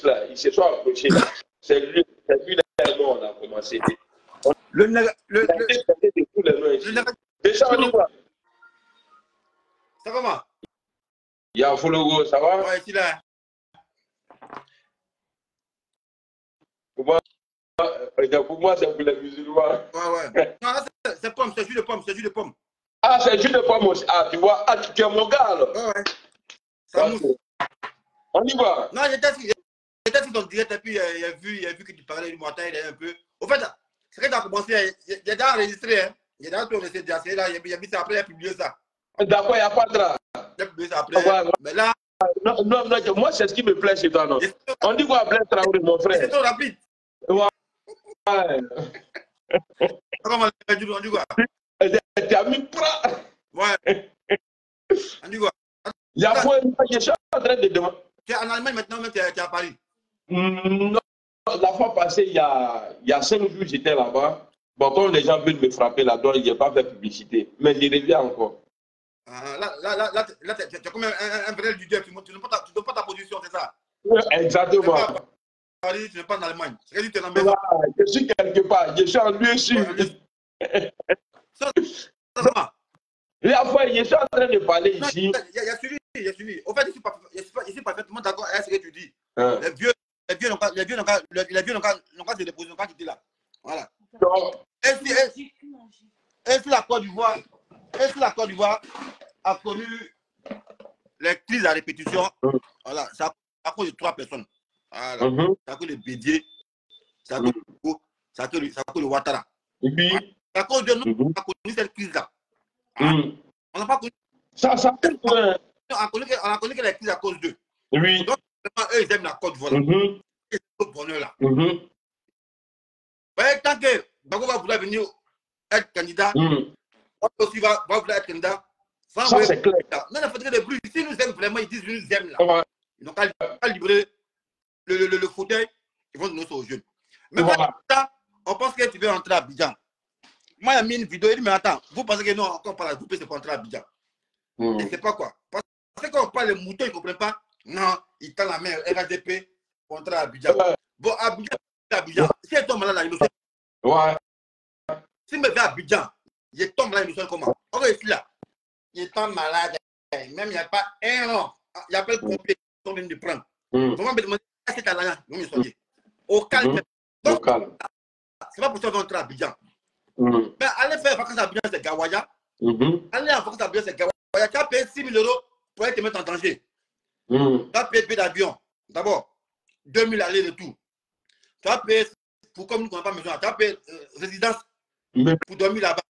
là, ils se sont approchés. C'est lui là, nous, on a commencé. Déjà, on y va. Ça comment? Il y a un follow, ça va? Ouais, ici là. Pour moi, c'est pour les musulmans. Ouais. Non, c'est pomme, c'est jus de pomme, c'est jus de pomme. Ah, c'est jus de pomme aussi. Ah, tu vois, ah, tu es mon gars alors. Ouais. Ça mousse. On y va. Non, j'étais sur ton direct et puis il a vu que tu parlais du matin, il est un peu. Au fait, c'est que tu as commencé, il a déjà enregistré, hein. Il a déjà tout enregistré, là, il a mis ça après, il a publié ça. D'accord, il n'y a pas de drap. Il a publié ça après. Mais là. Non, moi, c'est ce qui me plaît chez toi, non. On dit quoi, Blaise Traoré, mon frère? C'est trop rapide. Ouais. Comment on dit quoi? Tu as mis pas. Ouais. On dit quoi? Il y a quoi? Je suis en train de demander. Tu es en Allemagne maintenant, mais tu es à Paris? Non, la fois passée, il y a 5 jours, j'étais là-bas. Bon, quand les gens veulent me frapper là-dedans, je n'ai pas fait publicité. Mais je reviens encore. Là, tu es comme un vrai leader. Tu ne donnes pas ta position, c'est ça? Exactement. Tu n'es pas à Paris, tu n'es pas en Allemagne. C'est que tu es dans la maison. Je suis quelque part. Je suis en lieu sûr. La fois, je suis en train de parler ici. Il y a suivi. Au fait, je suis parfaitement d'accord avec ce que tu dis. Les vieux n'ont pas de déposition quand tu dis là. Voilà. Est-ce que la Côte d'Ivoire a connu les crises à répétition? Voilà. C'est à cause de 3 personnes. Voilà. C'est à cause de Bédié, c'est à cause de Hugo, c'est à cause de Ouattara. Oui. C'est à cause de nous qu'on a connu cette crise-là. On n'a pas connu. Ça on a connu que les crises à cause d'eux. Oui. Donc, eux, ils aiment la Côte d'Ivoire. C'est ce bonheur-là. Tant que Gbagbo va vouloir venir être candidat, on aussi va vouloir être candidat. Ça, c'est clair. Non, il faudrait des bruits. Si nous aiment vraiment, ils disent qu'ils nous aiment là. Ils n'ont qu'à libérer le fauteuil, ils vont donner ça aux jeunes. Mais on pense que tu veux entrer à Abidjan. Moi, il a mis une vidéo, il dit, mais attends, vous pensez que nous, quand on parle à groupe, c'est pour entrer à Abidjan. Et c'est pas quoi. Parce que quand on parle des moutons, ils ne comprennent pas. Non, ils tendent la main, RHDP, pour entrer à Abidjan. Bon, Abidjan, si elle tombe là, il nous fait. Ouais. Si je me fais à Abidjan, il tombe là, il nous fait comment? On est ici là. Il tombe malade. Même il n'y a pas un an. Il y a pas le pompier qui sont venus de prendre. Comment me demander à cet alliance? Vous me soignez. Au calme. Donc, c'est pas pour ça qu'on entre à Abidjan. Mais aller faire vacances à Abidjan, c'est Gawaya. Aller en vacances à Abidjan, c'est Gawaya. Tu as payé 6 000 € pour aller te mettre en danger. Tu as payé billet d'avion. D'abord, 2 000 aller-retour. Tu as payé, pour comme nous ne connaissons pas maison, tu as payé résidence pour dormir là-bas.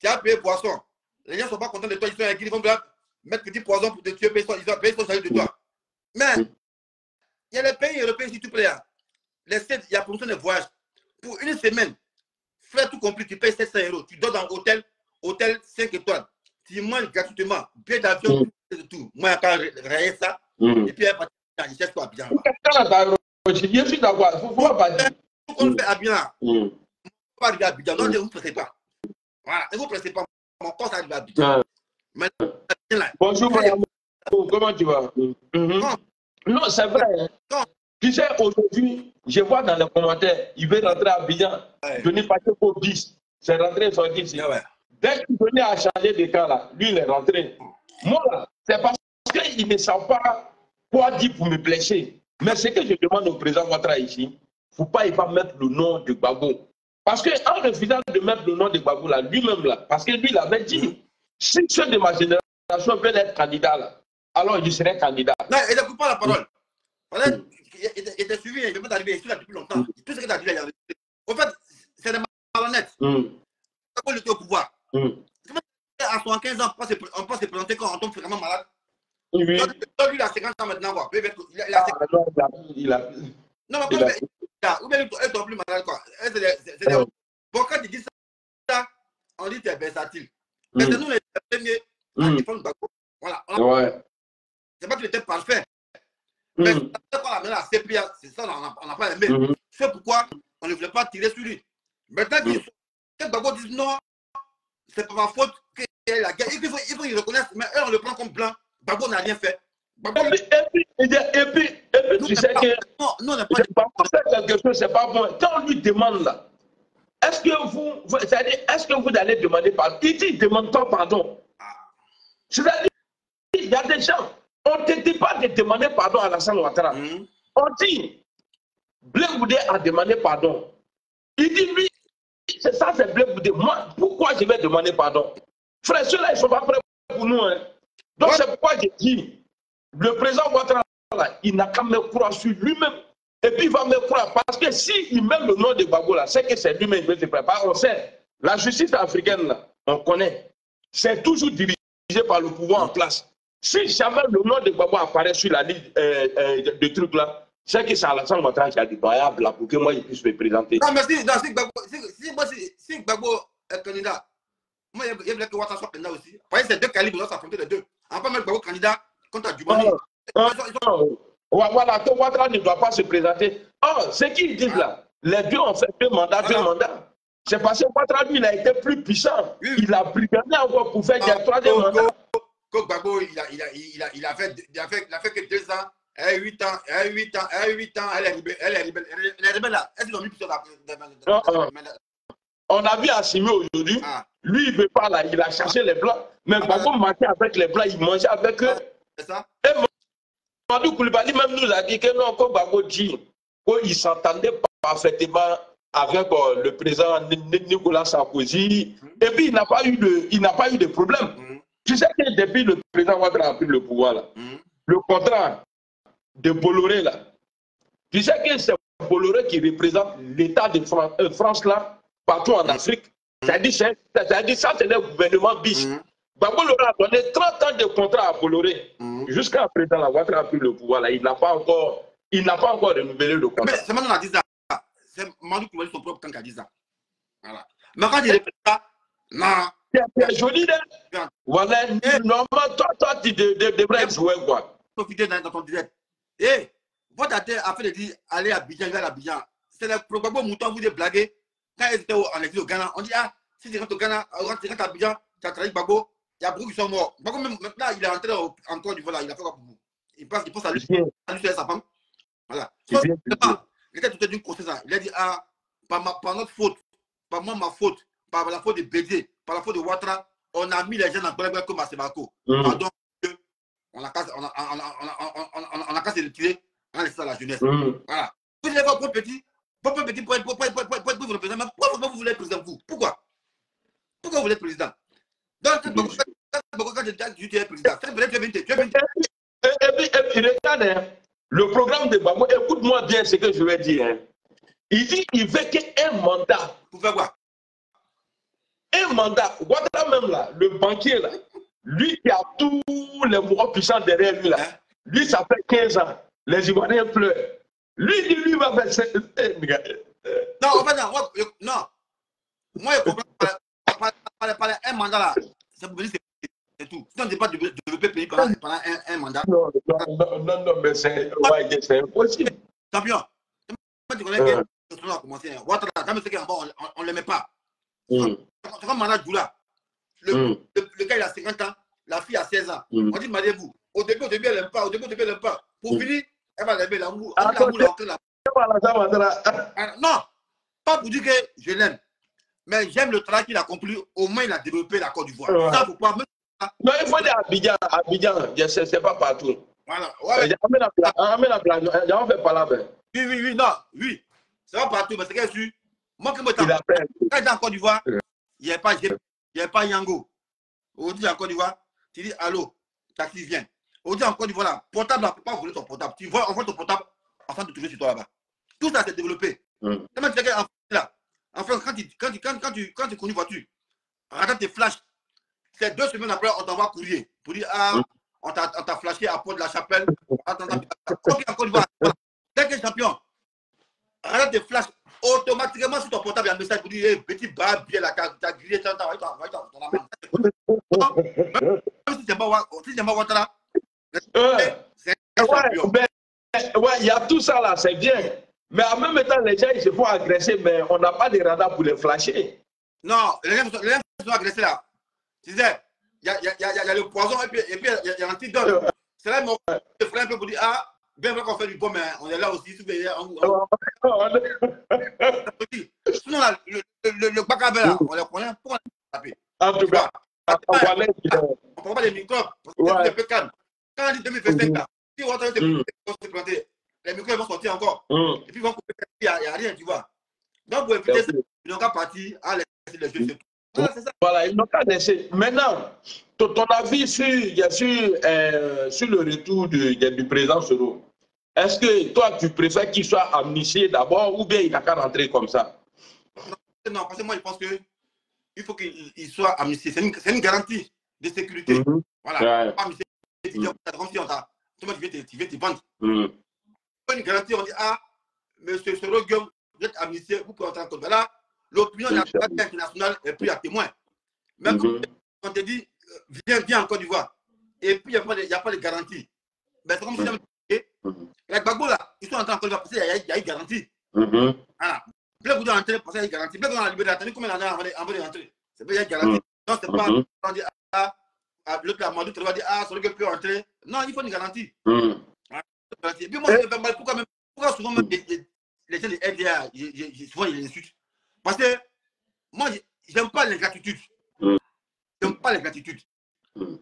Tu as payé poisson. Les gens ne sont pas contents de toi, ils sont inquiets, ils vont mettre petit poison pour te tuer, ils ont payé son salaire de toi. Mais il y a les pays européens, s'il te plaît. Il y a promotion de voyage. Pour une semaine, frais tout compris, tu payes 700 €. Tu dors dans hôtel 5 étoiles. Tu manges gratuitement, billet d'avion, tout. Moi, quand je raye ça, et puis je cherche pas bien. Je suis d'accord, il ne faut pas dire. Tout qu'on fait à bien, on ne peut pas arriver à Abidjan. Non, ne vous pressez pas. Voilà, ne vous pressez pas. Mon corps, ça arrive à Abidjan. Bonjour, comment tu vas? Non, c'est vrai. Tu sais, aujourd'hui, je vois dans les commentaires, il veut rentrer à Abidjan. Denis Pacheco pour 10. C'est rentré sur 10. Dès que Denis a changé de cas, là, lui, il est rentré. Moi, là, c'est parce qu'il ne sait pas quoi dire pour me blesser. Mais ce que je demande au président Ouattara ici, il ne faut pas mettre le nom de Gbagbo. Parce qu'en refusant de mettre le nom de Gbagbo, là, lui-même, là, parce que lui, il avait dit, si ceux de ma génération veulent être candidats, là, alors je serai candidat. Non, il ne coupe pas la parole. Il était suivi, il ne veut pas arriver ici là depuis longtemps. Tout ce qu'il a dit, il a dit. En fait, c'est des malhonnêtes. Quand il était au pouvoir. À 75 ans, on peut se présenter quand on tombe vraiment malade. Oui. Lui, il a 50 ans maintenant, quoi. Il a 50 ans. Non, mais ou bien il tombe plus malade, quoi. Bon, quand il dit ça, on dit que tu es versatile. Mais c'est nous les premiers à défendre Gbagbo. Voilà. C'est pas qu'il était parfait. Mais quand on a mis la CPA, c'est ça, on n'a pas aimé. C'est pourquoi on ne voulait pas tirer sur lui. Maintenant, quand Gbagbo dit non, c'est pas ma faute qu'il y ait la guerre. Il faut qu'ils reconnaissent, mais eux, on le prend comme blanc. Gbagbo n'a rien fait. Et puis tu sais que non, on faire quelque chose, c'est pas bon. Quand on lui demande là, est-ce que vous allez demander pardon? Il dit, demande pas pardon. C'est-à-dire, il y a des gens, on ne te dit pas de demander pardon à Alassane Ouattara. On dit, Blaise Goudé a demandé pardon. Il dit, lui, c'est ça, c'est Blaise Goudé. Moi, pourquoi je vais demander pardon? Frère, ceux-là, ils ne sont pas prêts pour nous. Hein. Donc, c'est pourquoi j'ai dit, le président Ouattara, il n'a qu'à me croire sur lui-même. Et puis, il va me croire. Parce que s'il met le nom de Gbagbo, c'est que c'est lui-même qui veut se préparer. On sait, la justice africaine, là, on connaît. C'est toujours dirigé par le pouvoir en place. Si jamais le nom de Gbagbo apparaît sur la liste de trucs là, c'est que c'est Alassane Ouattara qui a dit variable là pour que moi je puisse me présenter. Non, mais si Gbagbo est candidat, moi je voulais que Ouattara soit candidat aussi. Parce que c'est deux calibres, là, ça affronter les deux. On peut mettre Gbagbo candidat contre Djoubani. Voilà, que Ouattara ne doit pas se présenter. Oh, c'est qui ils disent là? Les deux ont fait deux mandats. C'est parce que Ouattara, lui, il a été plus puissant. Il a brigadé encore pour faire des troisième mandats. Gbagbo, il a fait que 2 ans, 8 ans, elle est rebelle là. Est-ce qu'ils ont mis plus on a vu Assimi aujourd'hui. Lui, il ne veut pas là, il a cherché les blancs. Mais Gbagbo marchait avec les blancs, il mangeait avec eux. C'est ça. Et Mamadou Koulibaly même nous a dit que non, quand Gbagbo dit qu'il s'entendait parfaitement avec le président Nicolas Sarkozy. Et puis, il n'a pas eu de problème. Tu sais que depuis le président Ouattara a pris le pouvoir, là, le contrat de Bolloré, là, tu sais que c'est Bolloré qui représente l'État de France, là, partout en Afrique. C'est-à-dire ça, c'est le gouvernement bis. Gbagbo a donné 30 ans de contrat à Bolloré. Jusqu'à présent, la Ouattara a pris le pouvoir, là, il n'a pas encore renouvelé le contrat. Mais c'est maintenant qu'on a dit ça. C'est Mamadou Koulibaly, son propre camp qui a dit ça. Voilà. Mais quand il répète ça, non. C'est joli, hein? Voilà, normalement, toi, tu devrais jouer quoi? Profiter dans ton direct. Et votre tête a fait de dire aller à Abidjan, vers Abidjan. C'est le Gbagbo Mouton, vous avez blagué. Quand ils étaient en exil au Ghana, on dit, ah, si tu rentres au Ghana, tu rentres à Abidjan, tu as trahi Gbagbo, il y a beaucoup qui sont morts. Gbagbo, même maintenant, il est rentré en Côte d'Ivoire, il a fait quoi pour vous? Il pense à lui, sa femme. Voilà. Il était tout d'une grossesse. Il a dit, ah, par notre faute, par moi, ma faute, par la faute de Bédié, par la faute de Ouattara, on a mis les gens en colère comme à Sebako. Pardon, on a qu'à se retirer, on a laissé ça à la jeunesse. Voilà. Vous allez voir, pour petit, pour vous le président, pourquoi vous voulez être président, vous? Pourquoi vous voulez être président? Donc, quand tu es président, et puis, regarde, le programme de Gbagbo, écoute-moi bien ce que je vais dire. Hein. Il dit qu'il veut qu'un mandat. Pour faire quoi? Un mandat. Ouattara même là, le banquier là, lui qui a tous les mouvements puissants derrière lui là, lui ça fait 15 ans. Les Ivoiriens pleurent. Lui va faire... Non, en fait, non. Moi, je comprends pas un mandat là. C'est pour dire c'est tout. Si on ne dit pas de développer le pays pendant un mandat. Non, mais c'est impossible. Champion, tu connais que le a commencé. Ouattara, quand on ne l'aimait pas. C'est comme Maná Djoula. Le gars, il a 50 ans, la fille a 16 ans. On dit, mariez-vous. Au début, elle n'aime pas. Pour finir, elle va lever l'amour. Non, pas pour dire que je l'aime. Mais j'aime le travail qu'il a accompli. Au moins, il a développé la Côte d'Ivoire. Ça, faut pas. Non, il faut dire Abidjan, c'est pas partout. Voilà. On fait pas là. Oui. C'est pas partout, mais c'est que je suis. Moi, quand j'étais en Côte d'Ivoire, il n'y avait pas Yango. Aujourd'hui, en Côte d'Ivoire, tu dis allô, taxi vient. Aujourd'hui, en Côte d'Ivoire, là, portable, là, pas voler ton portable. Tu vois, on voit ton portable afin de trouver sur toi là-bas. Tout ça s'est développé. En France, quand tu conduis voiture, regarde tes flashs. C'est 2 semaines après, on t'envoie courrier pour dire ah, on t'a flashé à Port de la Chapelle. Attends, en Côte d'Ivoire, dès que champion, regarde tes flashs. Automatiquement, sur ton portable, il y a un message pour dire hey, petit bas, bien la carte, tu as grillé, même si c'est pas Ouattara, c'est un champion. Ouais, il y a tout ça là, c'est bien. Mais en même temps, les gens, ils se font agresser, mais on n'a pas de radar pour les flasher. Non, les gens sont agressés là. Tu disais, il y a le poison et puis il y a l'antidote. C'est là mon frère un peu pour dire, ah, bien qu'on fait du bon, mais on est là aussi. Sinon, là, le Bakabé, là, on les connaît pour taper. En tout cas, on ne prend pas des microbes, parce que c'est un peu calme. Quand on dit 2025, là, si on va se planter, les microbes vont sortir encore. Et puis ils vont couper, il n'y a rien, tu vois. Donc, pour éviter ça, ils n'ont qu'à partir à laisser les jeux. Voilà, ils n'ont qu'à laisser. Maintenant, ton avis sur le retour du président Soro, est-ce que toi, tu préfères qu'il soit amnistié d'abord ou bien il n'a qu'à rentrer comme ça? Non, parce que moi, je pense qu'il faut qu'il soit amnistié. C'est une garantie de sécurité. Voilà. Amnistié, tu viens te vendre. Une garantie, on dit, ah, monsieur Soro Guillaume, vous êtes amnistié, vous pouvez entrer en compte. Là, l'opinion internationale est prise à témoin. Mais quand on te dit, viens en Côte d'Ivoire, et puis il n'y a pas de garantie. Mais c'est comme si les Gbagbo là, ils sont entrés en Côte d'Ivoire parce qu'il y a une garantie. Voilà. Plus vous devez entrer parce qu'il y a une garantie. Plus vous avez la liberté d'attendre, combien d'années avant de rentrer? C'est pas une garantie. Donc c'est pas, on dit, ah, l'autre la Madou, tu vas dire, ah, celui qui peut entrer. Non, il faut une garantie. Et puis moi, pourquoi souvent même les gens de LDA, souvent ils les insultent. Parce que moi, j'aime pas l'ingratitude. J'aime pas l'ingratitude.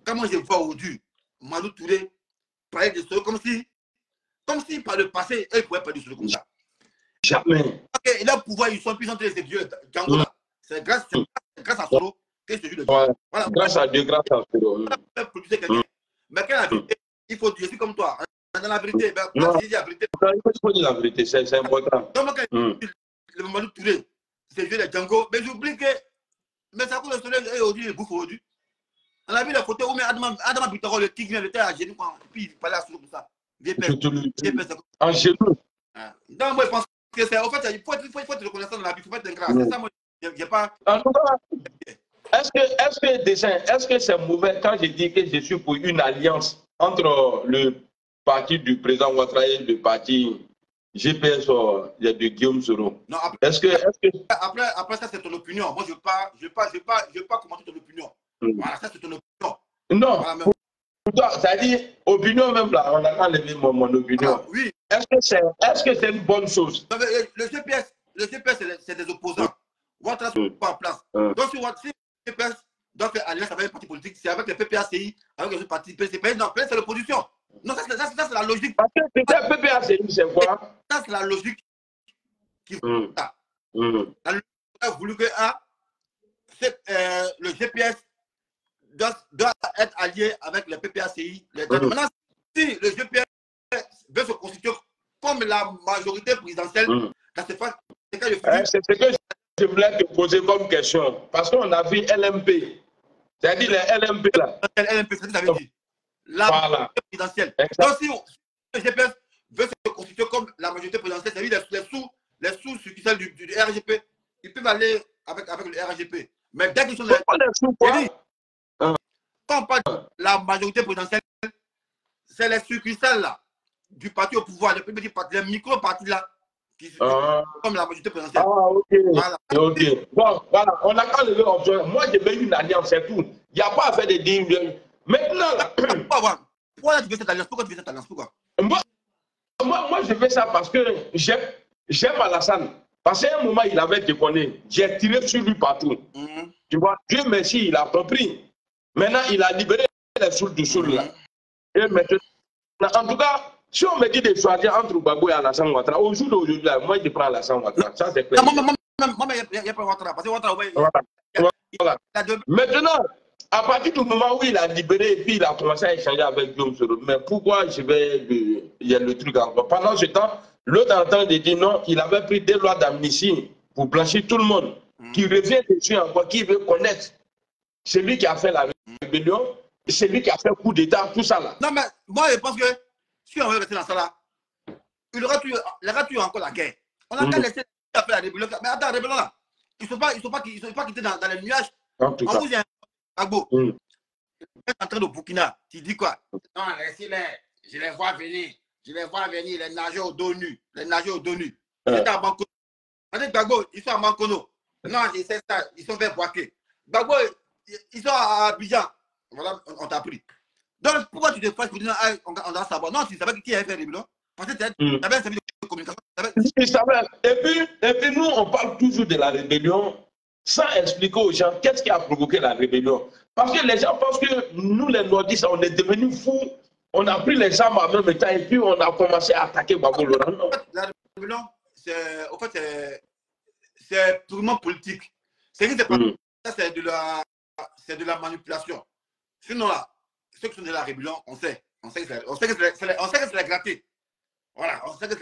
Quand moi je vois aujourd'hui Madou Touré parler de Soro comme si par le passé, il pouvait parler de Soro comme ça. Jamais. Et là, pouvoir, ils sont puissants les vieux Django là. C'est grâce à Soro que je le dis. Voilà. Grâce à Dieu, grâce à Soro. Mais quand la vérité, il faut dire, je suis comme toi. Dans la vérité, non, il faut dire la vérité, c'est important. Donc, le Madou Touré, c'est vieux de Django, mais j'oublie que. Mais ça cause le soleil aujourd'hui, il bouffe aujourd'hui. On a vu les photos où Adama Bitaro, le tigre, il était à genoux, et puis il parlait à Soro comme ça. En genoux. Donc, moi, je pense que c'est. En fait, il faut être reconnaissant dans la vie, il faut pas être ingrat. C'est ça, moi, j'ai pas. En tout cas, est-ce que c'est mauvais quand je dis que je suis pour une alliance entre le parti du président Ouattara et le parti GPS de Guillaume Soro? Non, après ça, c'est ton opinion. Moi, je ne veux pas commenter ton opinion. Voilà, ça, c'est ton opinion. Non, voilà, pour toi, c'est-à-dire, opinion même là, on a enlevé mon opinion. Ah, oui. Est-ce que c'est une bonne chose? Non, le GPS, c'est des opposants. Ouattara n'est pas en place. Donc, si le GPS doit faire alliance avec un parti politique, c'est avec le PPACI, avec les autres partis PCP. Non, c'est l'opposition. Non, ça, c'est la logique. Parce que c'est PPACI, c'est quoi? Ça, c'est la logique qui La logique a voulu que le GPS doit être allié avec le PPACI. Maintenant, si le GPS veut se constituer comme la majorité présidentielle, c'est ce que je voulais te poser comme question. Parce qu'on a vu LMP. C'est-à-dire les LMP là. LMP, c'est ce que tu avais dit. La majorité présidentielle. Donc, si le GPS veut se constituer comme la majorité présidentielle, c'est-à-dire les sous-successeurs du RGP, ils peuvent aller avec le RGP. Mais dès qu'ils sont quand on parle de la majorité présidentielle, c'est les succursales là, du parti au pouvoir, les micro-partis là, qui sont comme la majorité présidentielle. Ah, ok. Voilà. Okay. Bon, voilà, on a qu'à lever l'option. Moi, j'ai eu une alliance, c'est tout. Il n'y a pas à faire de dire. Maintenant, là. Pourquoi tu veux cette alliance? Pourquoi tu veux cette alliance? Pourquoi? Moi, je fais ça parce que j'aime Alassane. Parce qu'à un moment, il avait déconné. J'ai tiré sur lui partout. Tu vois, Dieu merci, il a compris. Maintenant, il a libéré les sous du sous là. Et maintenant, en tout cas, si on me dit de choisir entre Gbagbo et Alassane Ouattara, au jour d'aujourd'hui, moi, je prends Alassane Ouattara. Ça, c'est clair. Moi, il n'y a pas Ouattara. Parce que Ouattara, voilà. Maintenant, à partir du moment où il a libéré et puis il a commencé à échanger avec Guillaume Soro, mais pourquoi il y a le truc encore? Pendant ce temps, l'autre est en train de dire non, il avait pris des lois d'amnistie pour blanchir tout le monde, qui revient dessus encore, qui veut connaître celui qui a fait la rébellion, celui qui a fait le coup d'État, tout ça là. Non, mais moi, je pense que si on veut rester dans ça là, il aura tué encore la guerre. On a qu'à laisser faire la rébellion. Mais attends, la rébellion là, ils ne sont pas quittés dans les nuages. En tout cas. Vous, il y a un Gbagbo. Tu es en train de Burkina, tu dis quoi? Non, je les vois venir. Je les vois venir, les nageurs dos nus. Les nageurs dos nus. Ils sont à Bancono. Gbagbo, ils sont à Bancono. Non, c'est ça, ils sont vers Boaké. Gbagbo, ils sont à Abidjan. Voilà, on t'a pris. Donc, pourquoi tu te fais continuer on doit savoir? Non, tu savais qui a fait la rébellion. Parce que tu avais un service de communication. Et puis nous, on parle toujours de la rébellion sans expliquer aux gens qu'est-ce qui a provoqué la rébellion. Parce que les gens pensent que nous, les nordistes, on est devenus fous. On a pris les armes en même temps et puis on a commencé à attaquer Gbagbo Laurent. La rébellion, c'est purement politique. C'est de la manipulation. Sinon, là, ceux qui sont de la rébellion, on sait que c'est la gratter. Voilà, on sait que c'est